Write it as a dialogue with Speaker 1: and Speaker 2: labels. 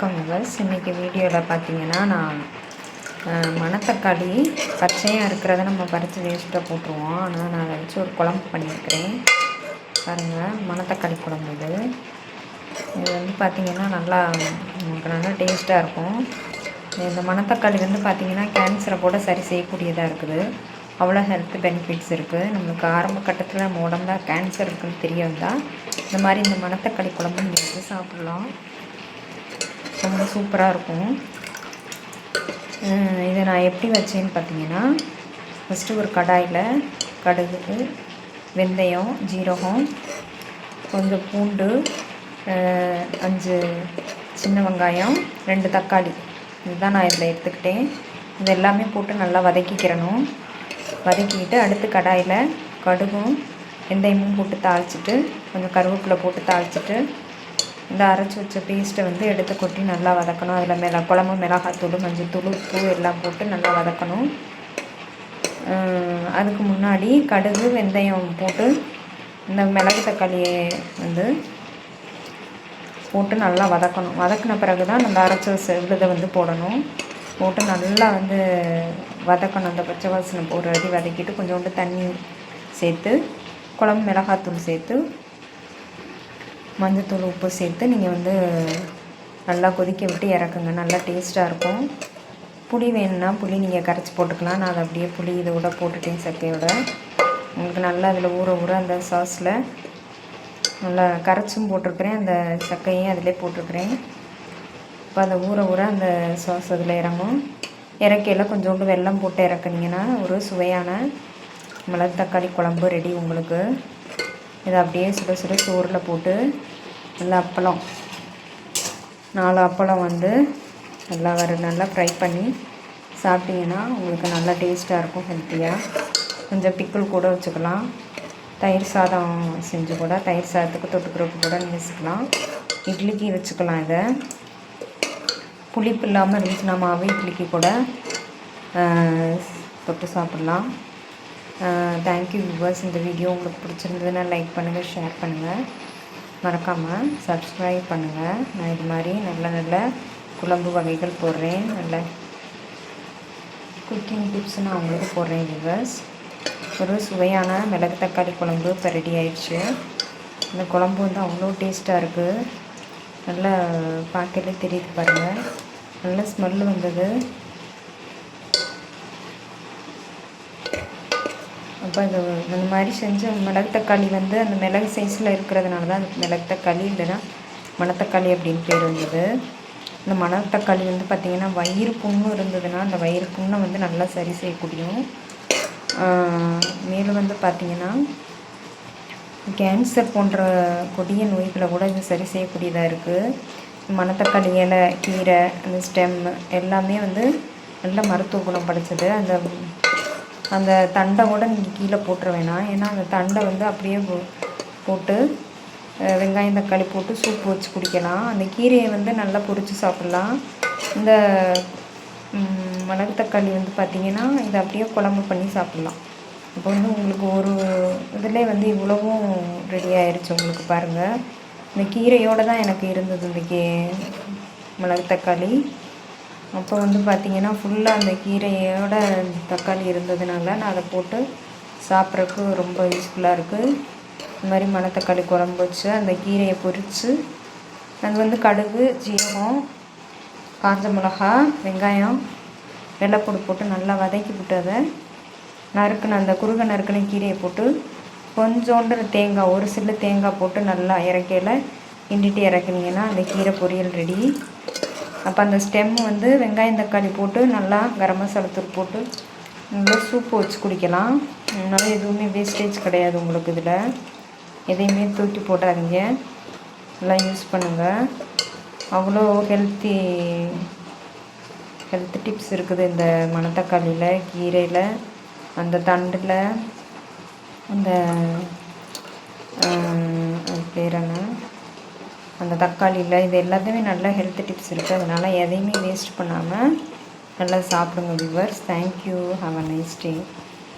Speaker 1: வணக்கம் விவர்ஸ். இன்றைக்கி வீடியோவில் பார்த்தீங்கன்னா நான் மணத்தக்காளி பச்சையாக இருக்கிறத நம்ம பறித்து வேஸ்ட்டாக போட்டுருவோம். ஆனால் நான் அதை வச்சு ஒரு குழம்பு பண்ணியிருக்கிறேன் பாருங்கள். மணத்தக்காளி குழம்பு இது வந்து பார்த்திங்கன்னா நல்லா நமக்கு நல்லா டேஸ்ட்டாக இருக்கும். இந்த மணத்தக்காளி வந்து பார்த்திங்கன்னா கேன்சரை கூட சரி செய்யக்கூடியதாக இருக்குது. அவ்வளோ ஹெல்த் பெனிஃபிட்ஸ் இருக்குது. நம்மளுக்கு ஆரம்ப கட்டத்தில் நம்ம உடம்புல கேன்சர் இருக்குதுன்னு தெரிய வந்தால் இந்த மாதிரி இந்த மணத்தக்காளி குழம்பு நீங்கள் வச்சு சாப்பிட்லாம். ரொம்ப சூப்பராக இருக்கும். இதை நான் எப்படி வச்சேன்னு பார்த்தீங்கன்னா, ஃபஸ்ட்டு ஒரு கடாயில் கடுகு, வெந்தயம், ஜீரகம், கொஞ்சம் பூண்டு, 5 சின்ன வெங்காயம், 2 தக்காளி இதுதான் நான் இதில் எடுத்துக்கிட்டேன். இது எல்லாமே போட்டு நல்லா வதக்கிக்கிறணும். வதக்கிக்கிட்டு அடுத்து கடாயில் கடுகும் வெந்தயமும் போட்டு தாளிச்சிட்டு, கொஞ்சம் கருவேப்பிலை போட்டு தாளிச்சிட்டு, இந்த அரைச்சி வச்ச பேஸ்ட்டை வந்து எடுத்து கொட்டி நல்லா வதக்கணும். அதில் குழம்பு மிளகாத்தூள், மஞ்சள், உப்பு எல்லாம் போட்டு நல்லா வதக்கணும். அதுக்கு முன்னாடி கடுகு வெந்தயம் போட்டு இந்த மிளகு தக்காளியை வந்து போட்டு நல்லா வதக்கணும். வதக்கின பிறகு தான் நம்ம அரைச்சி விழுதை வந்து போடணும். போட்டு நல்லா வந்து வதக்கணும். அந்த பச்சை வாசனை போடுற வரைக்கும் வதக்கிட்டு கொஞ்சோண்டு தண்ணி சேர்த்து, குழம்பு மிளகாத்தூள் சேர்த்து, மஞ்சள், உப்பு சேர்த்து நீங்கள் வந்து நல்லா கொதிக்க விட்டு இறக்குங்க. நல்லா டேஸ்ட்டாக இருக்கும். புளி வேணும்னா புளி நீங்கள் கரைச்சி போட்டுக்கலாம். நான் அதை அப்படியே புளி இதோட போட்டுட்டேன் சக்கையோட. உங்களுக்கு நல்லா அதில் ஊற அந்த சாஸில் நல்லா கரைச்சும் போட்டிருக்கிறேன். அந்த சக்கையும் அதிலே போட்டிருக்கிறேன். இப்போ அதை ஊற அந்த சாஸ் அதில் இறங்கும். இறக்கையில் கொஞ்சோண்டு வெல்லம் போட்டு இறக்குனீங்கன்னா ஒரு சுவையான மிளகு தக்காளி குழம்பு ரெடி உங்களுக்கு. இதை அப்படியே சுட சுட சோறில் போட்டு நல்லா அப்பளம் 4 அப்பளம் வந்து நல்லா ஃப்ரை பண்ணி சாப்பிட்டிங்கன்னா உங்களுக்கு நல்லா டேஸ்ட்டாக இருக்கும். ஹெல்த்தியாக கொஞ்சம் பிக்கிள் கூட வச்சுக்கலாம். தயிர் சாதம் செஞ்சு கூட தயிர் சாதத்துக்கு தொட்டுக்கிறதுக்கு கூட நீங்கள் வச்சுக்கலாம். இட்லிக்கு வச்சுக்கலாம். இதை புளிப்பு இல்லாமல் இருந்துச்சுன்னா மாவு இட்லிக்கு கூட தொட்டு சாப்பிட்லாம். Thank you viewers. இந்த வீடியோ உங்களுக்கு பிடிச்சிருந்ததுன்னா லைக் பண்ணுங்கள், ஷேர் பண்ணுங்கள், மறக்காமல் சப்ஸ்கிரைப் பண்ணுங்கள். நான் இது மாதிரி நல்ல குழம்பு வகைகள் போடுறேன். நல்ல குக்கிங் டிப்ஸ் நான் உங்களுக்கு போடுறேன் வியூவர்ஸ். ஒரு சுவையான மிளகு தக்காளி குழம்பு இப்போ ரெடி ஆயிடுச்சு. இந்த குழம்பு வந்து அவ்வளோ டேஸ்ட்டாக இருக்குது. நல்லா பார்க்கலே தெரியுது பாருங்கள். நல்ல ஸ்மெல்லு வந்தது. அப்போ இந்த மாதிரி செஞ்ச மிளகு தக்காளி வந்து அந்த மிளகு சைஸில் இருக்கிறதுனால தான் அந்த மிளகு தக்காளி, இல்லைன்னா மணத்தக்காளி அப்படின்னு பேர் வந்தது. இந்த மணத்தக்காளி வந்து பார்த்திங்கன்னா வயிறு புண்ணு இருந்ததுன்னா அந்த வயிறு புண்ணை வந்து நல்லா சரி செய்யக்கூடியும். மேலும் வந்து பார்த்திங்கன்னா கேன்சர் போன்ற கொடிய நோய்களை கூட இது சரி செய்யக்கூடியதாக இருக்குது. மணத்தக்காளி இலை, கீரை, அந்த ஸ்டெம் எல்லாமே வந்து நல்ல மருத்துவ குணம் படைச்சது. அந்த தண்டை கூட நீங்கள் கீழே போட்டுற வேணாம். ஏன்னா அந்த தண்டை வந்து அப்படியே போட்டு வெங்காயம் தக்காளி போட்டு சூப்பு வச்சு குடிக்கலாம். அந்த கீரையை வந்து நல்லா பொரித்து சாப்பிட்லாம். இந்த மிளகு தக்காளி வந்து பார்த்திங்கன்னா இதை அப்படியே குழம்பு பண்ணி சாப்பிட்லாம். இப்போ வந்து உங்களுக்கு ஒரு இதிலே வந்து இவ்வளவும் ரெடி ஆயிடுச்சு உங்களுக்கு பாருங்கள். இந்த கீரையோடு தான் எனக்கு இருந்தது இந்த மிளகு தக்காளி. அப்போ வந்து பார்த்திங்கன்னா ஃபுல்லாக அந்த கீரையோட தக்காளி இருந்ததுனால நான் அதை போட்டு சாப்பிட்றதுக்கு ரொம்ப யூஸ்ஃபுல்லாக இருக்குது. இந்த மாதிரி மணத்தக்காளி குழம்பு வச்சு அந்த கீரையை பொரித்து அது வந்து கடுகு, ஜீரகம், காஞ்ச மிளகா, வெங்காயம், வெள்ளைப்பூடு போட்டு நல்லா வதக்கி விட்டு அதை அந்த குறுக நறுக்கின கீரையை போட்டு கொஞ்சோண்டு தேங்காய், ஒரு சில்லு தேங்காய் போட்டு நல்லா இறக்கையில் கிண்டிட்டு இறக்குனீங்கன்னா அந்த கீரை பொரியல் ரெடி. அப்போ அந்த ஸ்டெம் வந்து வெங்காயம் தக்காளி போட்டு நல்லா கரம் மசாலா தூள் போட்டு நல்லா சூப்பு வச்சு குடிக்கலாம். அதனால எதுவுமே வேஸ்டேஜ் கிடையாது உங்களுக்கு. இதில் எதையுமே தூக்கி போடாதீங்க, நல்லா யூஸ் பண்ணுங்கள். அவ்வளோ ஹெல்த் டிப்ஸ் இருக்குது இந்த மணத்தக்காளியில், கீரையில், அந்த தண்டில், அந்த பேர் என்ன, அந்த தக்காளியில், இது எல்லாத்தையுமே நல்ல ஹெல்த் டிப்ஸ் இருக்குது. அதனால் எதையுமே வேஸ்ட் பண்ணாமல் நல்லா சாப்பிடுங்க viewers. Thank you. Have a nice day.